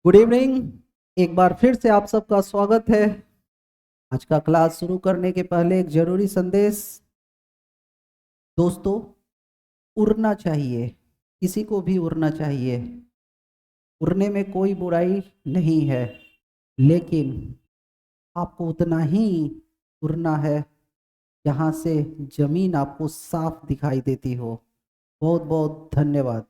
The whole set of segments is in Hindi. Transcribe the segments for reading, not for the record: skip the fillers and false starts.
Good evening. एक बार फिर से आप सबका स्वागत है। आज का क्लास शुरू करने के पहले एक जरूरी संदेश। दोस्तों, उड़ना चाहिए, किसी को भी उड़ना चाहिए। उड़ने में कोई बुराई नहीं है, लेकिन आपको उतना ही उड़ना है जहाँ से जमीन आपको साफ दिखाई देती हो। बहुत बहुत धन्यवाद।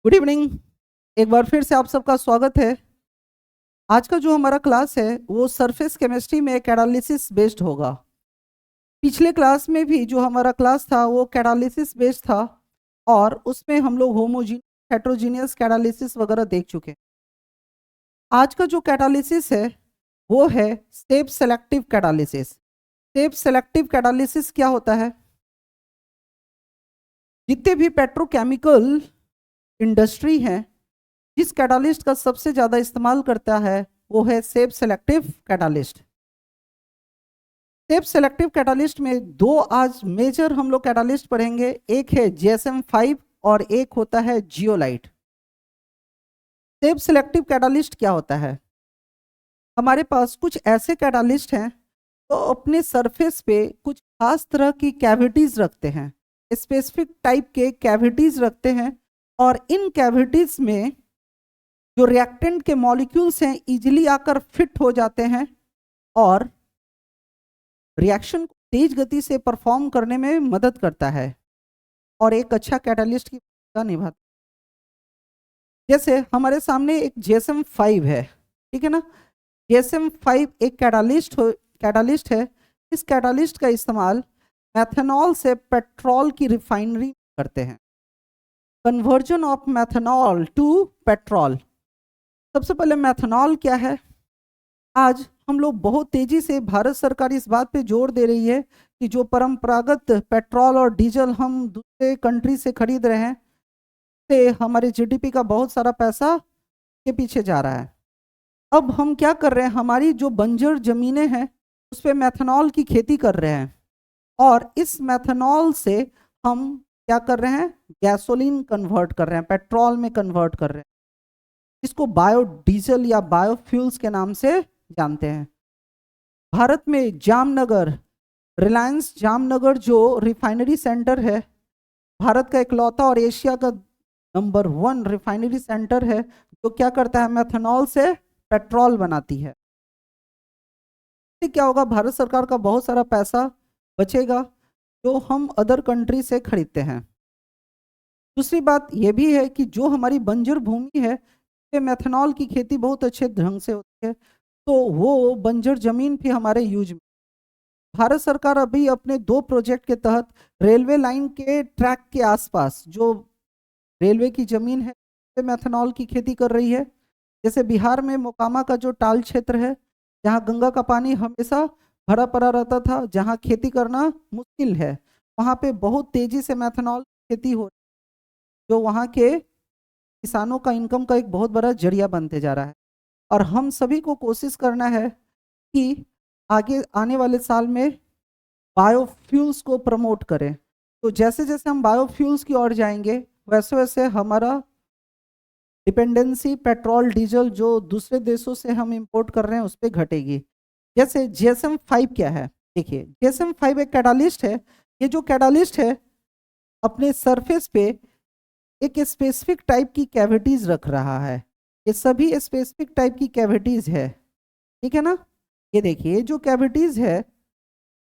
Good evening. एक बार फिर से आप सबका स्वागत है। आज का जो हमारा क्लास है वो सरफेस केमिस्ट्री में कैटालिसिस बेस्ड होगा। पिछले क्लास में भी जो हमारा क्लास था वो कैटालिसिस बेस्ड था और उसमें हम लोग होमोजीनियस हेट्रोजीनियस कैटालिसिस वगैरह देख चुके हैं। आज का जो कैटालिसिस है वो है step selective catalysis. Step selective catalysis क्या होता है? जितने भी पेट्रोकेमिकल इंडस्ट्री है, जिस कैटालिस्ट का सबसे ज़्यादा इस्तेमाल करता है वो है step selective catalyst. Step selective catalyst में दो आज मेजर हम लोग कैटालिस्ट पढ़ेंगे। एक है GSM-5 और एक होता है जियोलाइट। स्टेप सेलेक्टिव कैटालिस्ट क्या होता है? हमारे पास कुछ ऐसे कैटालिस्ट हैं तो अपने सरफेस पे कुछ खास तरह की कैविटीज रखते हैं, स्पेसिफिक टाइप के कैविटीज रखते हैं, और इन कैविटीज में जो रिएक्टेंट के मॉलिक्यूल्स हैं इजीली आकर फिट हो जाते हैं और रिएक्शन को तेज गति से परफॉर्म करने में मदद करता है और एक अच्छा कैटालिस्ट की भूमिका निभाता है। जैसे हमारे सामने एक GSM-5 है, ठीक है ना। GSM-5 एक कैटालिस्ट है। इस कैटालिस्ट का इस्तेमाल मैथनॉल से पेट्रोल की रिफाइनरी करते हैं। Conversion of methanol to petrol. सबसे पहले मैथनॉल क्या है? आज हम लोग बहुत तेजी से, भारत सरकार इस बात पे जोर दे रही है कि जो परंपरागत पेट्रोल और डीजल हम दूसरे कंट्री से खरीद रहे हैं से हमारे जीडीपी का बहुत सारा पैसा के पीछे जा रहा है। अब हम क्या कर रहे हैं, हमारी जो बंजर जमीनें हैं उस पर मैथनॉल की खेती कर रहे हैं और इस मैथनॉल से हम क्या कर रहे हैं, गैसोलीन कन्वर्ट कर रहे हैं, पेट्रोल में कन्वर्ट कर रहे हैं, जिसको बायोडीजल या बायोफ्यूल्स के नाम से जानते हैं। भारत में जामनगर, रिलायंस जामनगर जो रिफाइनरी सेंटर है, भारत का इकलौता और एशिया का नंबर 1 रिफाइनरी सेंटर है जो क्या करता है, मैथनॉल से पेट्रोल बनाती है। क्या होगा, भारत सरकार का बहुत सारा पैसा बचेगा जो हम अदर कंट्री से खरीदते हैं। दूसरी बात यह भी है कि जो हमारी बंजर भूमि है पे मैथनॉल की खेती बहुत अच्छे ढंग से होती है, तो वो बंजर जमीन भी हमारे यूज में। भारत सरकार अभी अपने 2 प्रोजेक्ट के तहत रेलवे लाइन के ट्रैक के आसपास जो रेलवे की जमीन है पे मैथनॉल की खेती कर रही है। जैसे बिहार में मोकामा का जो टाल क्षेत्र है, जहाँ गंगा का पानी हमेशा भरा पड़ा रहता था, जहाँ खेती करना मुश्किल है, वहाँ पे बहुत तेजी से मैथनॉल खेती हो रही है, जो वहाँ के किसानों का इनकम का एक बहुत बड़ा जरिया बनते जा रहा है। और हम सभी को कोशिश करना है कि आगे आने वाले साल में बायोफ्यूल्स को प्रमोट करें। तो जैसे जैसे हम बायोफ्यूल्स की ओर जाएंगे वैसे वैसे हमारा डिपेंडेंसी पेट्रोल डीजल जो दूसरे देशों से हम इंपोर्ट कर रहे हैं उस पर घटेगी। जैसे GSM-5 क्या है, देखिए GSM-5 एक कैटालिस्ट है। ये जो कैटालिस्ट है अपने सरफेस पे एक स्पेसिफिक टाइप की कैविटीज रख रहा है। ये सभी स्पेसिफिक टाइप की कैविटीज है, ठीक है ना। ये देखिए जो कैविटीज है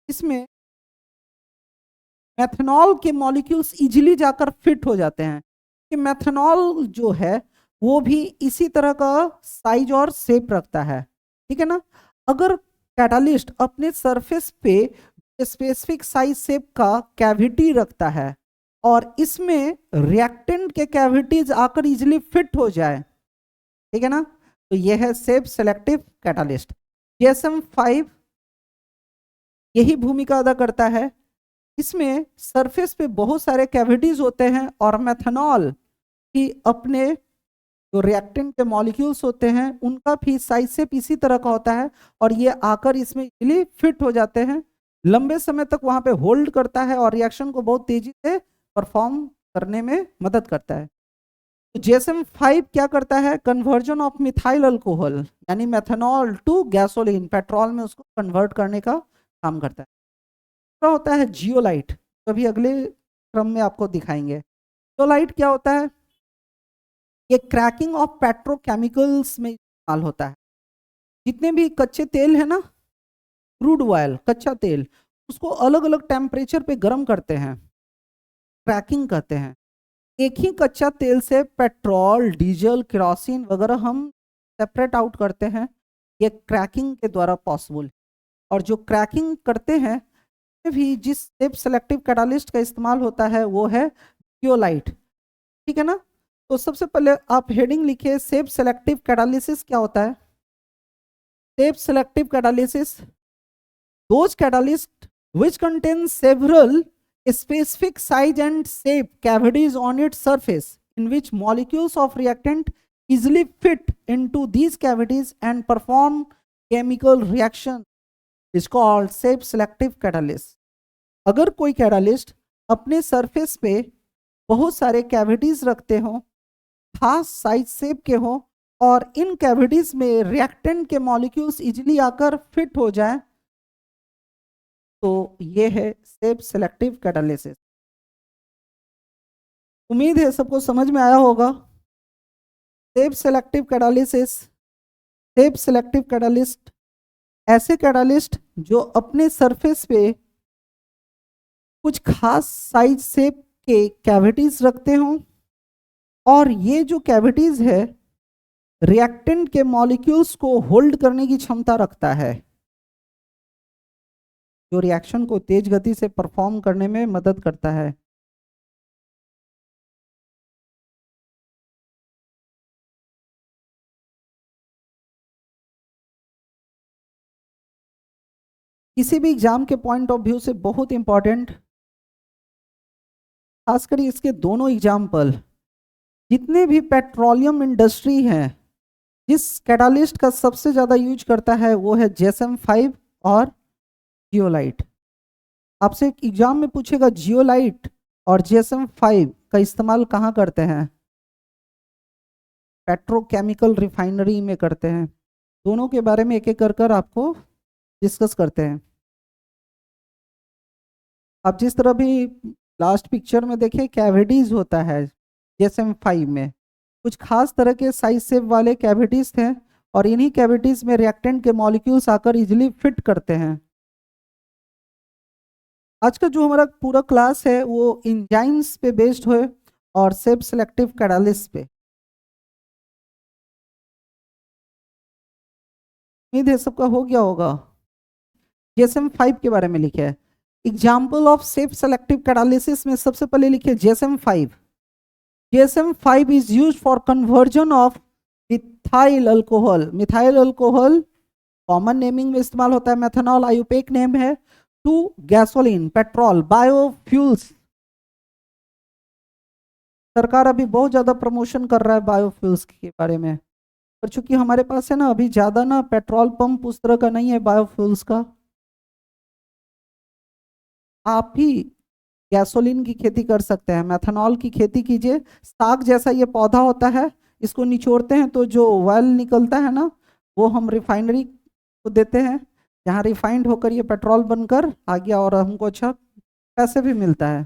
इसमें मैथनॉल के मॉलिक्यूल्स इजीली जाकर फिट हो जाते हैं कि मैथनॉल जो है वो भी इसी तरह का साइज और शेप रखता है, ठीक है ना। अगर कैटालिस्ट अपने सरफेस पे स्पेसिफिक साइज शेप का कैविटी रखता है और इसमें रिएक्टेंट के कैविटीज आकर इजीली फिट हो जाए, ठीक है ना, तो यह है शेप सेलेक्टिव कैटालिस्ट। GSM-5 यही भूमिका अदा करता है। इसमें सरफेस पे बहुत सारे कैविटीज होते हैं और मैथनॉल की अपने जो रिएक्टेंट के मॉलिक्यूल्स होते हैं उनका भी साइज शेप इसी तरह का होता है और ये आकर इसमें इजीली फिट हो जाते हैं, लंबे समय तक वहां पे होल्ड करता है और रिएक्शन को बहुत तेजी से परफॉर्म करने में मदद करता है। तो JSM-5 क्या करता है, कन्वर्जन ऑफ मिथाइल अल्कोहल यानी मेथनॉल टू गैसोलीन, पेट्रोल में उसको कन्वर्ट करने का काम करता है। क्या होता है जियोलाइट, कभी अगले क्रम में आपको दिखाएंगे। जियोलाइट क्या होता है, ये क्रैकिंग ऑफ पेट्रोकेमिकल्स में इस्तेमाल होता है। जितने भी कच्चे तेल है ना, क्रूड ऑयल कच्चा तेल, उसको अलग अलग टेम्परेचर पे गर्म करते हैं, क्रैकिंग कहते हैं। एक ही कच्चा तेल से पेट्रोल, डीजल, केरोसिन वगैरह हम सेपरेट आउट करते हैं, ये क्रैकिंग के द्वारा पॉसिबल। और जो क्रैकिंग करते हैं भी जिस सेप सेलेक्टिव कैटालिस्ट का इस्तेमाल होता है वो है जियोलाइट, ठीक है ना। तो सबसे पहले आप हेडिंग लिखिए, सेप सेलेक्टिव कैटालिसिस क्या होता है। Shape selective catalysis, those catalyst which contain several specific size and shape cavities on its surface in which molecules of reactant easily fit into these cavities and perform chemical reaction is called shape selective catalyst। अगर कोई कैटालिस्ट अपने सरफेस पे बहुत सारे कैविटीज रखते हो, खास साइज शेप के हो और इन कैविटीज में रिएक्टेंट के मॉलिक्यूल्स इजीली आकर फिट हो जाए, तो ये है सेप सेलेक्टिव कैटालिसिस। उम्मीद है सबको समझ में आया होगा। सेप सेलेक्टिव कैटालिसिस, सेप सेलेक्टिव कैटालिस्ट ऐसे कैटालिस्ट जो अपने सरफेस पे कुछ खास साइज शेप के कैविटीज रखते हों और ये जो कैविटीज है रिएक्टेंट के मॉलिक्यूल्स को होल्ड करने की क्षमता रखता है, जो रिएक्शन को तेज गति से परफॉर्म करने में मदद करता है। किसी भी एग्जाम के पॉइंट ऑफ व्यू से बहुत इंपॉर्टेंट, खासकर इसके दोनों एग्जाम्पल, जितने भी पेट्रोलियम इंडस्ट्री हैं जिस कैटालिस्ट का सबसे ज्यादा यूज करता है वो है JSM-5 और जियोलाइट। आपसे एग्जाम में पूछेगा जियोलाइट और JSM-5 का इस्तेमाल कहाँ करते हैं, पेट्रोकेमिकल रिफाइनरी में करते हैं। दोनों के बारे में एक एक कर आपको डिस्कस करते हैं। आप जिस तरह भी लास्ट पिक्चर में देखें कैविटीज होता है JSM-5 में, कुछ खास तरह के साइज शेप वाले कैविटीज थे और इन्हीं कैविटीज में रिएक्टेंट के मॉलिक्यूल्स आकर इजीली फिट करते हैं। आज का जो हमारा पूरा क्लास है वो एंजाइम्स पे बेस्ड है और सेप सेलेक्टिव कैटालिस्ट पे। उम्मीद है सबका हो गया होगा। JSM-5 के बारे में लिखे है, example of shape selective catalysis में सबसे पहले लिखे JSM-5। JSM-5 is used for conversion of methyl alcohol, methyl alcohol common naming में इस्तेमाल होता है, मेथनॉल आयुपेक नेम है, टू गैसोलीन पेट्रोल बायोफ्यूल्स। सरकार अभी बहुत ज्यादा प्रमोशन कर रहा है बायोफ्यूल्स के बारे में, पर चूंकि हमारे पास है ना अभी ज्यादा ना पेट्रोल पंप उस तरह का नहीं है बायोफ्यूल्स का, आप ही गैसोलीन की खेती कर सकते हैं, मेथनॉल की खेती कीजिए। साग जैसा ये पौधा होता है, इसको निचोड़ते हैं तो जो ऑयल निकलता है ना वो हम रिफाइनरी को देते हैं, जहाँ रिफाइंड होकर ये पेट्रोल बनकर आ गया और हमको अच्छा पैसे भी मिलता है।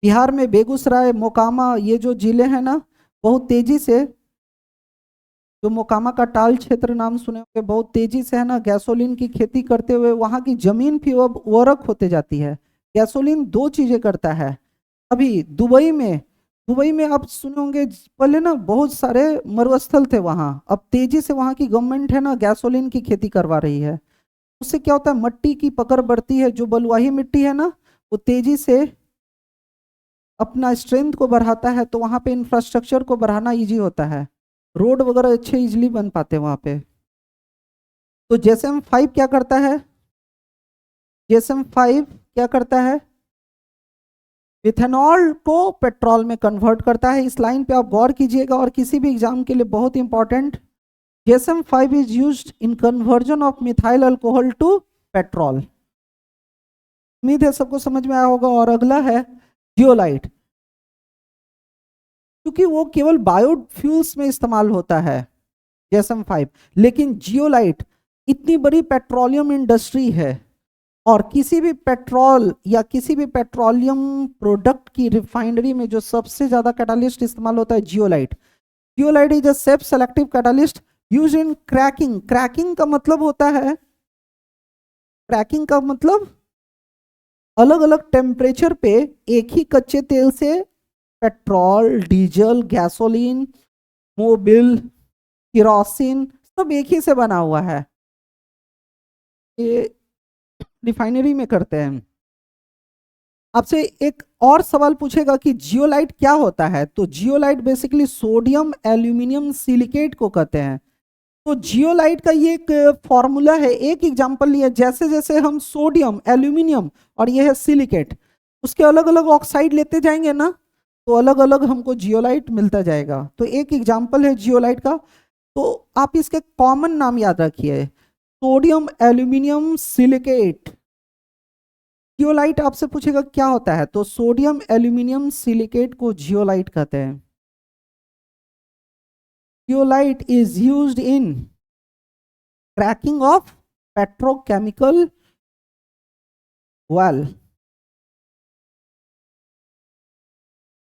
बिहार में बेगूसराय, मोकामा, ये जो जिले हैं ना बहुत तेजी से, जो मोकामा का टाल क्षेत्र नाम सुने होंगे, बहुत तेजी से है ना गैसोलीन की खेती करते हुए वहां की जमीन भी अब उर्वरक होते जाती है। गैसोलीन दो चीजें करता है। अभी दुबई में आप सुने होंगे पहले ना बहुत सारे मरुस्थल थे वहां, अब तेजी से वहां की गवर्नमेंट है ना गैसोलीन की खेती करवा रही है। उससे क्या होता है, मट्टी की पकड़ बढ़ती है, जो बलुआही मिट्टी है ना वो तेजी से अपना स्ट्रेंथ को बढ़ाता है, तो वहां पे इंफ्रास्ट्रक्चर को बढ़ाना इजी होता है, रोड वगैरह अच्छे इजीली बन पाते हैं वहां पे। तो JSM-5 क्या करता है, JSM-5 क्या करता है, इथेनॉल को पेट्रोल में कन्वर्ट करता है। इस लाइन पे आप गौर कीजिएगा और किसी भी एग्जाम के लिए बहुत important, GSM-5 is used in conversion of methyl alcohol to petrol. उम्मीद है सबको समझ में आया होगा। और अगला है जियोलाइट, क्योंकि वो केवल बायोफ्यूल्स में इस्तेमाल होता है GSM-5, लेकिन जियोलाइट इतनी बड़ी पेट्रोलियम इंडस्ट्री है और किसी भी पेट्रोल या किसी भी पेट्रोलियम प्रोडक्ट की रिफाइनरी में जो सबसे ज्यादा कैटालिस्ट इस्तेमाल होता है zeolite. Zeolite is a self selective catalyst use in cracking. Cracking का मतलब होता है, क्रैकिंग का मतलब अलग अलग टेम्परेचर पे एक ही कच्चे तेल से petrol, diesel, gasoline, Mobil, kerosene सब एक ही से बना हुआ है, ये रिफाइनरी में करते हैं। आपसे एक और सवाल पूछेगा कि जियोलाइट क्या होता है, तो zeolite basically sodium aluminium silicate को कहते हैं। तो जियोलाइट का ये एक फॉर्मूला है, एक एग्जांपल लिया, जैसे जैसे हम सोडियम, एल्यूमिनियम और ये है सिलिकेट, उसके अलग अलग ऑक्साइड लेते जाएंगे ना, तो अलग अलग हमको जियोलाइट मिलता जाएगा। तो एक एग्जांपल है जियोलाइट का। तो आप इसके कॉमन नाम याद रखिए, सोडियम एल्यूमिनियम सिलिकेट। जियोलाइट आपसे पूछेगा क्या होता है, तो सोडियम एल्यूमिनियम सिलिकेट को जियोलाइट कहते हैं। Zeolite is used in cracking of petrochemical well.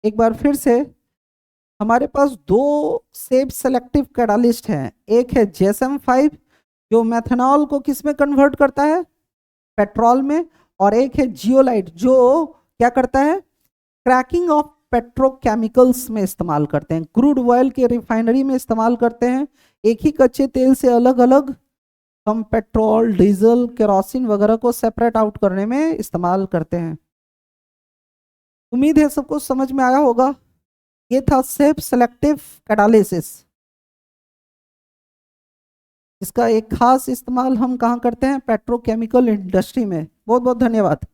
एक बार फिर से, हमारे पास दो सेफ सेलेक्टिव कैटालिस्ट हैं, एक है GSM-5 जो मेथनॉल को किस में कन्वर्ट करता है, पेट्रोल में, और एक है जियोलाइट जो क्या करता है, क्रैकिंग ऑफ पेट्रोकेमिकल्स में इस्तेमाल करते हैं, क्रूड ऑयल के रिफाइनरी में इस्तेमाल करते हैं। एक ही कच्चे तेल से अलग अलग हम पेट्रोल, डीजल, केरोसिन वगैरह को सेपरेट आउट करने में इस्तेमाल करते हैं। उम्मीद है सबको समझ में आया होगा। ये था सेल्फ सेलेक्टिव कैटालिसिस। इसका एक खास इस्तेमाल हम कहाँ करते हैं, पेट्रोकेमिकल इंडस्ट्री में। बहुत बहुत धन्यवाद।